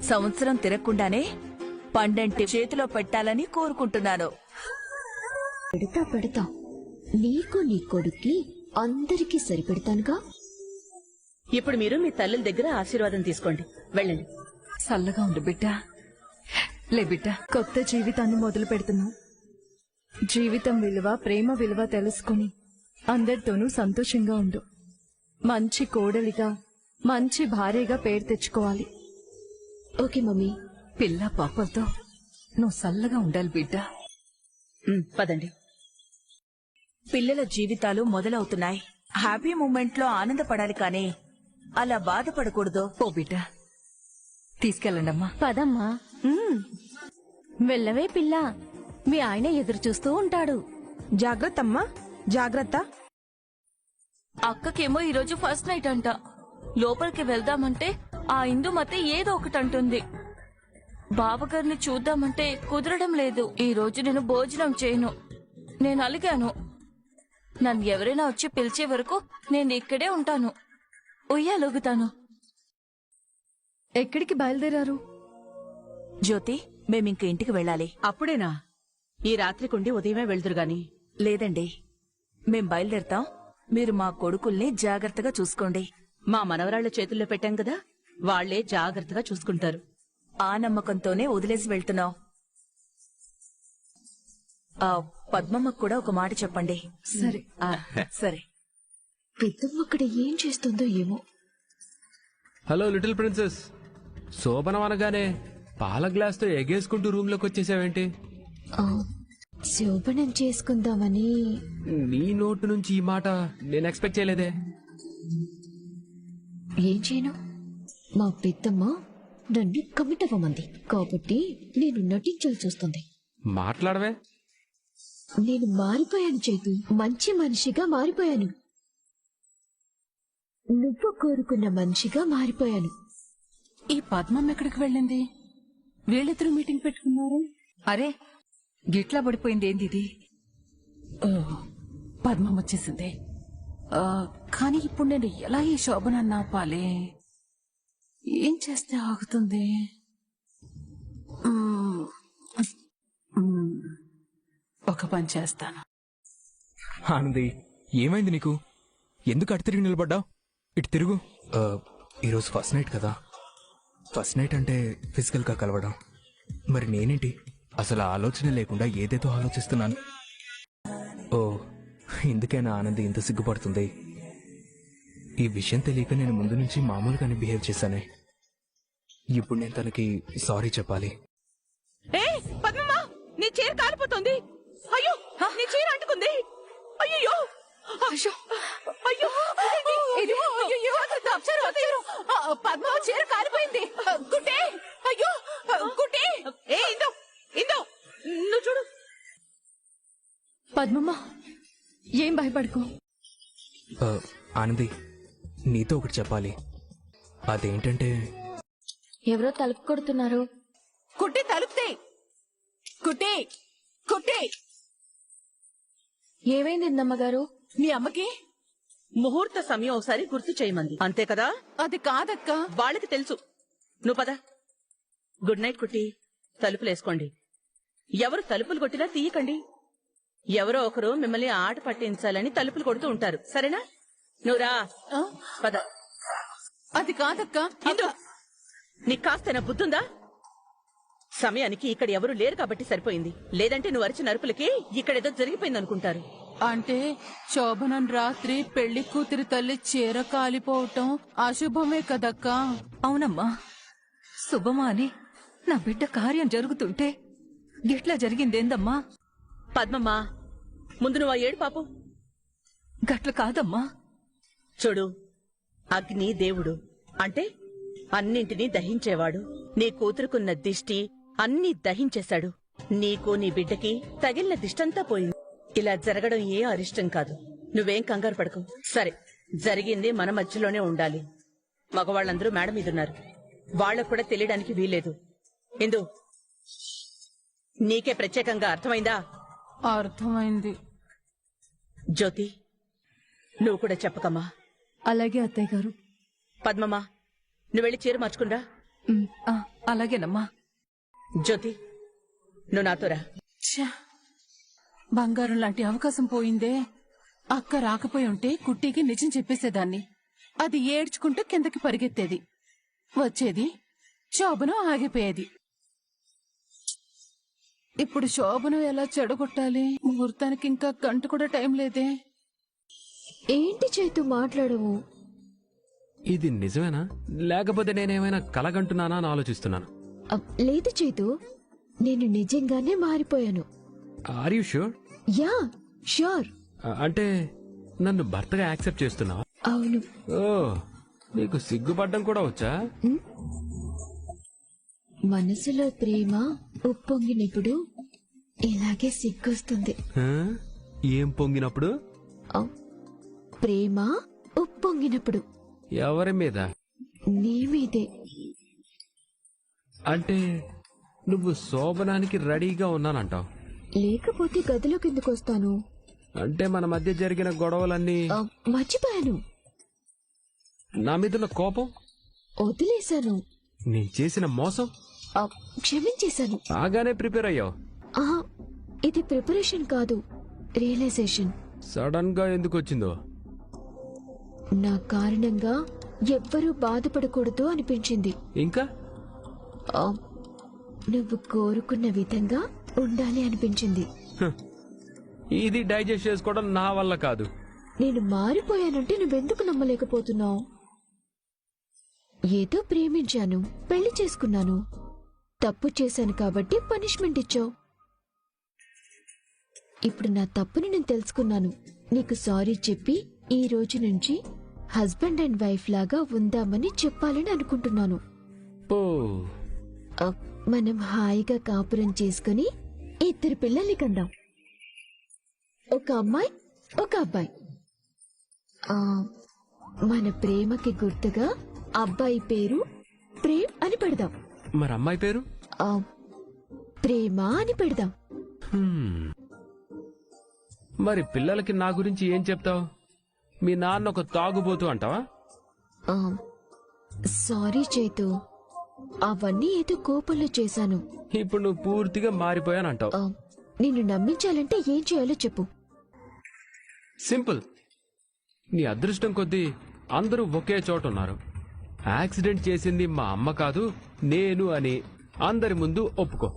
సంవత్సరం తిరగకుండానే పండంటి చేతిలో పెట్టాలని కోరుకుంటున్నాను. పెడతా నీకు నీ కొడుక్కి అందరికీ సరిపెడతానుగా. ఇప్పుడు మీరు మీ తల్లుల దగ్గర ఆశీర్వాదం తీసుకోండి, వెళ్ళండి. చల్లగా ఉండు బిడ్డ. లే బిడ్డ, కొత్త జీవితాన్ని మొదలు పెడుతున్నావు. జీవితం విలువ, ప్రేమ విలువ తెలుసుకుని అందరితోనూ సంతోషంగా ఉండు. మంచి కోడలిగా, మంచి భార్యగా పేరు తెచ్చుకోవాలి. Okay mummy. పిల్ల పాపలతో నువ్వు చల్లగా ఉండాలి బిడ్డ. పదండి. పిల్లల జీవితాలు మొదలవుతున్నాయి. హ్యాపీ మూమెంట్ లో ఆనందపడాలి కానీ అలా బాధపడకూడదు. ఓ బిడ్డ, తీసుకెళ్ళండమ్మా. పదమ్మా. వెళ్ళవే పిల్ల, మీ ఆయన ఎదురు చూస్తూ ఉంటాడు. జాగ్రత్తమ్మా, జాగ్రత్త. అక్కకేమో ఈరోజు ఫస్ట్ నైట్ అంట. లోపలికి వెళ్దామంటే ఆ ఇందుమతి ఏదో ఒకటి అంటుంది. బావగారిని చూద్దామంటే కుదరడం లేదు. ఈ రోజు నేను భోజనం చేయను. నేను అలిగాను. నన్ను ఎవరైనా వచ్చి పిలిచే వరకు నేను ఇక్కడే ఉంటాను. ఉయ్యాలొగుతాను. ఎక్కడికి బయలుదేరారు? జ్యోతి, మేమింక ఇంటికి వెళ్ళాలి. అప్పుడేనా? ఈ రాత్రికుండి ఉదయమే వెళ్దురుగాని. లేదండి, మేం బయలుదేరతాం. మీరు మా కొడుకుల్ని జాగ్రత్తగా చూసుకోండి. మా మనవరాళ్ల చేతుల్లో పెట్టాం కదా, వాళ్లే జాగ్రత్తగా చూసుకుంటారు. ఆ నమ్మకంతోనే వదిలేసి వెళ్తున్నాం. పద్మమ్మకు కూడా ఒక మాట చెప్పండి. సరే. సరే. పెద్దమ్మ అక్కడ ఏం చేస్తుందో ఏమో. Hello little princess. శోభనం అనగానే పాల గ్లాస్ తో ఎగేసుకుంటూ రూమ్ లోకి వచ్చేసావేంటి? శోభనం చేసుకుందామని. నీ నోటు నుంచి ఈ మాట నేను ఎక్స్పెక్ట్ చేయలేదే. ఏం చేయను, మా పెద్దమ్మ నన్ను కమిట్ అవ్వమంది కాబట్టి నేను నటించాల్సి వస్తుంది. మాట్లాడవే. నేను మారిపోయాను చేతు, మంచి మనిషిగా మారిపోయాను. నువ్వు కోరుకున్న మనిషిగా మారిపోయాను. ఈ పద్మం ఎక్కడికి వెళ్ళింది? వీళ్ళిద్దరూ మీటింగ్ పెట్టుకున్నారు. అరే, గిట్లా పడిపోయింది ఏంది ఇది? పద్మం వచ్చేసింది. కానీ ఇప్పుడు నేను ఎలా ఈ శోభనాన్ని ఆపాలి? ఏం చేస్తే ఆగుతుంది? ఒక పని చేస్తాను. ఆనంది, ఏమైంది నీకు? ఎందుకు అటు తిరిగి నిలబడ్డావు? ఇటు తిరుగు. ఈరోజు ఫస్ట్ నైట్ కదా. ఫస్ట్ నైట్ అంటే ఫిజికల్ గా కలవడం. మరి నేనేంటి అసలు ఆలోచన లేకుండా ఏదేదో ఆలోచిస్తున్నాను. ఓ, ఇందుకేనా ఆనంది ఇంత సిగ్గుపడుతుంది? ఈ విషయం తెలియక నేను ముందు నుంచి మామూలుగానే బిహేవ్ చేశానే. ఇప్పుడు నేను తనకి సారీ చెప్పాలి. పద్మమ్మా, నీ చీర కాలిపోతుంది. అయ్యో, నీ చీర అంటుకుంది. అయ్యో, పద్మ చీర కాలిపోయింది. గుడ్డే, అయ్యో గుడ్డే. నువ్వు చూడు. పద్మమ్మ, ఏం భయపడుకో. ఆనంది, నీతో ఒకటి చెప్పాలి. అదేంటంటే ఎవరో తలుపు కొడుతున్నారు. కుట్టి తలుపుతే. కుట్టి ఏమైంది ఇందమ్మగారు? మీ అమ్మకి ముహూర్త సమయం ఒకసారి గుర్తు చేయమంది, అంతే కదా? అది కాదక్క. వాళ్ళకి తెలుసు. నువ్వు పద. గుడ్ నైట్ కుట్టి. తలుపులేసుకోండి. ఎవరు తలుపులు కొట్టినా తీయకండి. ఎవరో ఒకరు మిమ్మల్ని ఆట పట్టించాలని తలుపులు కొడుతూ ఉంటారు, సరేనా? నువ్వురా, పద. అది కాదక్క. నీకు కాస్తైనా బుద్ధుందా? సమయానికి ఇక్కడ ఎవరు లేరు కాబట్టి సరిపోయింది. లేదంటే నువ్వు అరిచిన అరుపులకి ఇక్కడేదో జరిగిపోయిందనుకుంటారు. అంటే శోభనం రాత్రి పెళ్లి కూతురి తల్లి చీర కాలిపోవటం అశుభమే కదక్క? అవునమ్మా, శుభమా అని నా బిడ్డ కార్యం జరుగుతుంటే గిట్లా జరిగిందేందమ్మా? పద్మమ్మా, ముందు నువ్వు ఆ ఏడు పాపు. గట్ల కాదమ్మా. చూడు, అగ్ని దేవుడు అంటే అన్నింటినీ దహించేవాడు. నీ కూతురుకున్న దిష్టి అన్నీ దహించేశాడు. నీకు నీ బిడ్డకి తగిలిన దిష్టంతా పోయింది. ఇలా జరగడం ఏ అరిష్టం కాదు. నువ్వేం కంగారు పడకు. సరే, జరిగింది మన మధ్యలోనే ఉండాలి. మగవాళ్ళందరూ మేడ మీదున్నారు. వాళ్లకు కూడా తెలియడానికి వీలేదు. ఎందు నీకే ప్రత్యేకంగా అర్థమైందా? అర్థమైంది. జ్యోతి, నువ్వు కూడా చెప్పకమ్మా. అలాగే అత్తయ్య గారు. పద్మమ్మా, నువ్వు వెళ్ళి చీర మార్చుకుందా. అలాగేనమ్మా. జ్యోతి నువ్వు నాతో రా. బంగారం లాంటి అవకాశం పోయిందే. అక్క రాకపోయి ఉంటే కుట్టికి నిజం చెప్పేసేదాన్ని. అది ఏడ్చుకుంటూ కిందకి పరిగెత్తేది. వచ్చేది శోభనం ఆగిపోయేది. ఇప్పుడు శోభనం ఎలా చెడగొట్టాలి? ముహూర్తానికి ఇంకా గంట కూడా టైం లేదే. ఏంటి చైతు మాట్లాడవు? ఇది నిజమేనా లేకపోతే నేనేమైనా కలగంటున్నానా అని ఆలోచిస్తున్నాను. లేదు చైతు, నేను నిజంగానే మారిపోయాను. Are you sure? Yeah sure. అంటే నన్ను భర్తగా యాక్సెప్ట్ చేస్తున్నావా? అవును. ఓ, నీకు సిగ్గుపడ్డం కూడా వచ్చా? మనసులో ప్రేమ ఉప్పొంగినప్పుడు ఇలాగే సిగ్గొస్తుంది. ఆ? ఏం పొంగినప్పుడు? ప్రేమ ఉప్పొంగినప్పుడు. ఎవరి మీద? నీ మీదే. అంటే నువ్వు శోభనానికి రెడీగా ఉన్నానంటావు? లేకపోతే గదిలోకి ఎందుకు వస్తాను? అంటే మన మధ్య జరిగిన గొడవలన్నీ మర్చిపోయాను. నా మీదున్న కోపం వదిలేశాను. నేను చేసిన మోసం క్షమించేశాను. బాగానే ప్రిపేర్ అయ్యావు. ఇది ప్రిపరేషన్ కాదు, రియలైజేషన్. సడన్ గా ఎందుకు వచ్చిందో? నా కారణంగా ఎవ్వరూ బాధపడకూడదు అనిపించింది. ఇంకా నువ్వు కోరుకున్న విధంగా ఉండాలి అనిపించింది. ఇది డైజెస్ట్ చేసుకోవడం నా వల్ల కాదు. నేను మారిపోయానంటే నువ్వెందుకు నమ్మలేకపోతున్నావు? ఏదో ప్రేమించాను, పెళ్లి చేసుకున్నాను. తప్పు చేశాను కాబట్టి పనిష్మెంట్ ఇచ్చావు. ఇప్పుడు నా తప్పుని నేను తెలుసుకున్నాను. నీకు సారీ చెప్పి ఈ రోజు నుంచి హస్బెండ్ అండ్ వైఫ్ లాగా ఉందామని చెప్పాలని అనుకుంటున్నాను. మనం హాయిగా కాపురం చేసుకుని 2 పిల్లల్ని కందాం. ఒక అమ్మాయి, ఒక అబ్బాయి. మన ప్రేమకి గుర్తుగా అబ్బాయి పేరు ప్రేమ్ అని పెడదాం. మరి అమ్మాయి పేరు? ప్రేమ అని పెడదాం. మరి పిల్లలకి నా గురించి ఏం చెప్తావు? మీ నాన్న ఒక తాగుబోతు అంటావా? సారీ చైతు, అవన్నీ ఏదో కోపంలో చేశాను. ఇప్పుడు నువ్వు పూర్తిగా మారిపోయానంటావు. నిన్ను నమ్మించాలంటే ఏం చేయాలో చెప్పు. సింపుల్. నీ అదృష్టం కొద్దీ అందరూ ఒకే చోట ఉన్నారు. యాక్సిడెంట్ చేసింది మా అమ్మ కాదు నేను అని అందరి ముందు ఒప్పుకో.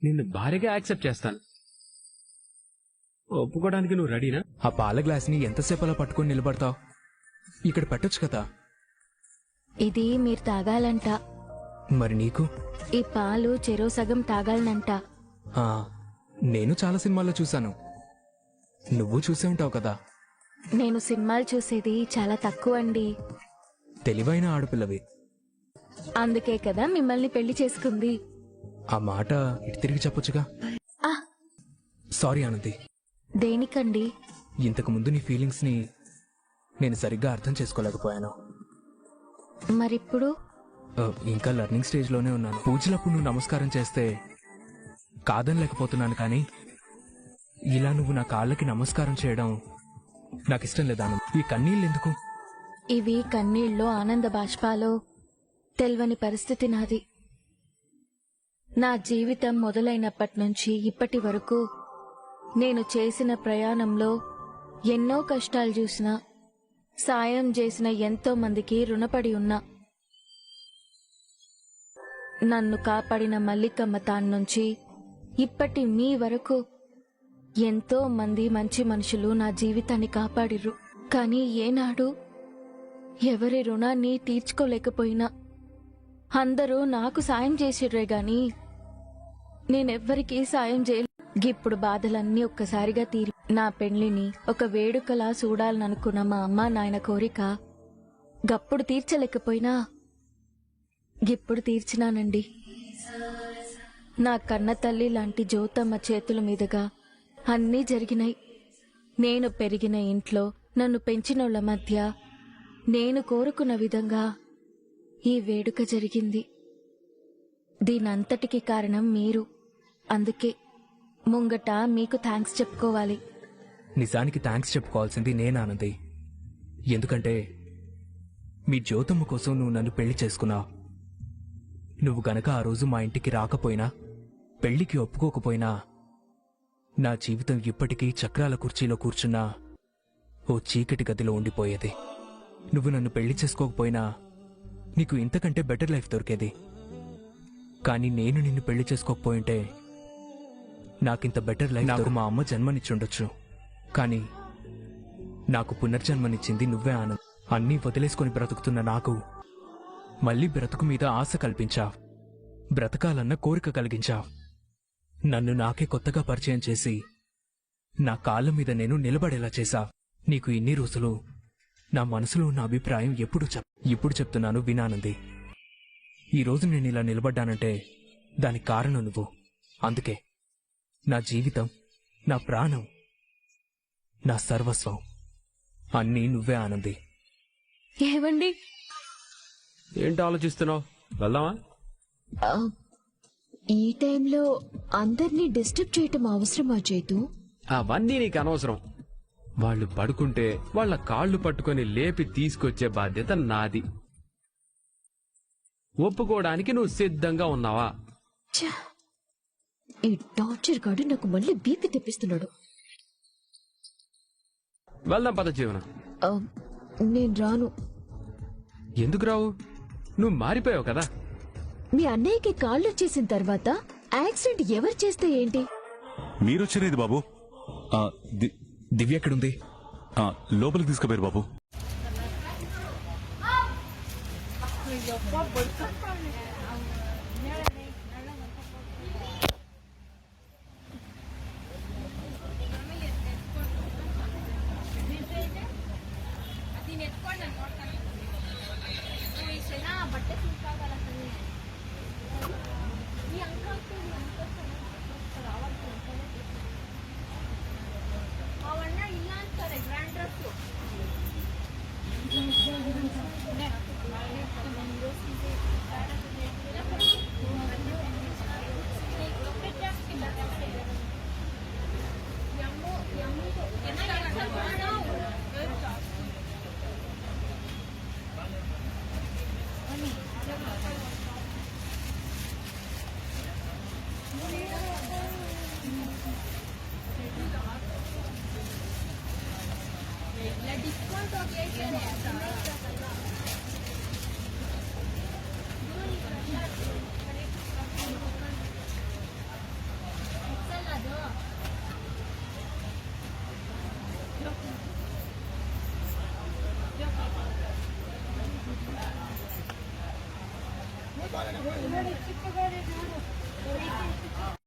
నిన్ను భారీగా యాక్సెప్ట్ చేస్తాను. ఒప్పుకోవడానికి నువ్వు రెడీనా? ఆ పాల గ్లాస్ ని ఎంతసేపు అలా పట్టుకొని నిలబడతావు? ఇక్కడ పెట్టొచ్చు కదా. ఇది మీరు తాగాలంట. మరి నీకు? ఈ పాలు చెరో సగం తాగాలనంట. నేను చాలా సినిమాల్లో చూశాను, నువ్వు చూసే ఉంటావు కదా. నేను సినిమాలు చూసేది చాలా తక్కువ అండి. తెలివైన ఆడపిల్లవి. అందుకే కదా మిమ్మల్ని పెళ్లి చేసుకుంది. ఆ మాట ఇటు తిరిగి చెప్పొచ్చుగా. సారీ ఆనంది. దేనికండి? ఇంతకు ముందు నీ ఫీలింగ్స్ ని నేను సరిగ్గా అర్థం చేసుకోలేకపోయాను. మరిప్పుడు? ఇంకా లర్నింగ్ స్టేజ్ లోనే ఉన్నాను. పూజలప్పుడు నువ్వు నమస్కారం చేస్తే కాదనలేకపోతున్నాను, కానీ ఇలా నువ్వు నా కాళ్ళకి నమస్కారం చేయడం నాకు ఇష్టం లేదా? ఈ కన్నీళ్ళు ఎందుకు? ఇవి కన్నీళ్ళలో ఆనంద బాష్పాలో తెల్వని పరిస్థితి నాది. నా జీవితం మొదలైనప్పటి నుంచి ఇప్పటి వరకు నేను చేసిన ప్రయాణంలో ఎన్నో కష్టాలు చూసినా, సాయం చేసిన ఎంతో మందికి రుణపడి ఉన్నా. నన్ను కాపాడిన మల్లికమ్మ తాన్ నుంచి ఇప్పటి మీ వరకు ఎంతో మంది మంచి మనుషులు నా జీవితాన్ని కాపాడిర్రు. కానీ ఏనాడు ఎవరి రుణాన్ని తీర్చుకోలేకపోయినా అందరూ నాకు సాయం చేసిర్రే గాని నేనెవ్వరికీ సాయం చేయలే. ఇప్పుడు బాధలన్నీ ఒక్కసారిగా తీరి నా పెళ్లిని ఒక వేడుకలా చూడాలనుకున్న మా అమ్మ నాయన కోరిక గప్పుడు తీర్చలేకపోయినా గిప్పుడు తీర్చినానండి. నా కన్న తల్లి లాంటి జ్యోతమ్మ చేతుల మీదుగా అన్నీ జరిగినాయి. నేను పెరిగిన ఇంట్లో నన్ను పెంచినోళ్ల మధ్య నేను కోరుకున్న విధంగా ఈ వేడుక జరిగింది. దీనంతటికి కారణం మీరు. అందుకే ముంగట మీకు థ్యాంక్స్ చెప్పుకోవాలి. నిజానికి థ్యాంక్స్ చెప్పుకోవాల్సింది నేను ఆనంది. ఎందుకంటే మీ జ్యోతమ్మ కోసం నువ్వు నన్ను పెళ్లి చేసుకున్నావు. నువ్వు గనక ఆ రోజు మా ఇంటికి రాకపోయినా, పెళ్లికి ఒప్పుకోకపోయినా, నా జీవితం ఇప్పటికీ చక్రాల కుర్చీలో కూర్చున్నా ఓ చీకటి గదిలో ఉండిపోయేది. నువ్వు నన్ను పెళ్లి చేసుకోకపోయినా నీకు ఇంతకంటే బెటర్ లైఫ్ దొరికేది. కానీ నేను నిన్ను పెళ్లి చేసుకోకపోయింటే నాకింత బెటర్ లైఫ్ నాకు మా అమ్మ జన్మనిచ్చుండొచ్చు. కానీ నాకు పునర్జన్మనిచ్చింది నువ్వే ఆనంద్. అన్నీ వదిలేసుకొని బ్రతుకుతున్న నాకు మళ్ళీ బ్రతుకు మీద ఆశ కల్పించావు. బ్రతకాలన్న కోరిక కలిగించావు. నన్ను నాకే కొత్తగా పరిచయం చేసి నా కాళ్ళ మీద నేను నిలబడేలా చేశావు. నీకు ఇన్ని రోజులు నా మనసులో ఉన్న అభిప్రాయం ఇప్పుడు చెప్తున్నాను వినానంది. ఈరోజు నేను ఇలా నిలబడ్డానంటే దానికి కారణం నువ్వు. అందుకే నా జీవితం, నా ప్రాణం, నా సర్వస్వం అన్నీ నువ్వే ఆనంది. ఏవండి? ఏంటి ఆలోచిస్తున్నావు? వెళ్దామా? ఆ, ఈ టైంలో అందర్నీ డిస్టర్బ్ చేయటం అవసరమా చేతు? అవన్నీ నీకు అనవసరం. వాళ్ళు పడుకుంటే వాళ్ళ కాళ్ళు పట్టుకొని లేపి తీసుకొచ్చే బాధ్యత నాది. ఒప్పుకోవడానికి నువ్వు సిద్ధంగా ఉన్నావా? ఛ! ఈ టార్చర్ గాడు నాకు మళ్ళీ బీపీ తెప్పిస్తున్నాడు. వెళ్దాం పద జీవన. ఆ, నేను రాను. ఎందుకు రావు? నువ్వు మారిపోయావు కదా. మీ అన్నయ్యకి కాళ్ళు వచ్చేసిన తర్వాత యాక్సిడెంట్ ఎవరు చేస్తే ఏంటి? మీరొచ్చిరేది బాబు. దివ్య ఎక్కడుంది? లోపలికి తీసుకుపోయారు బాబు.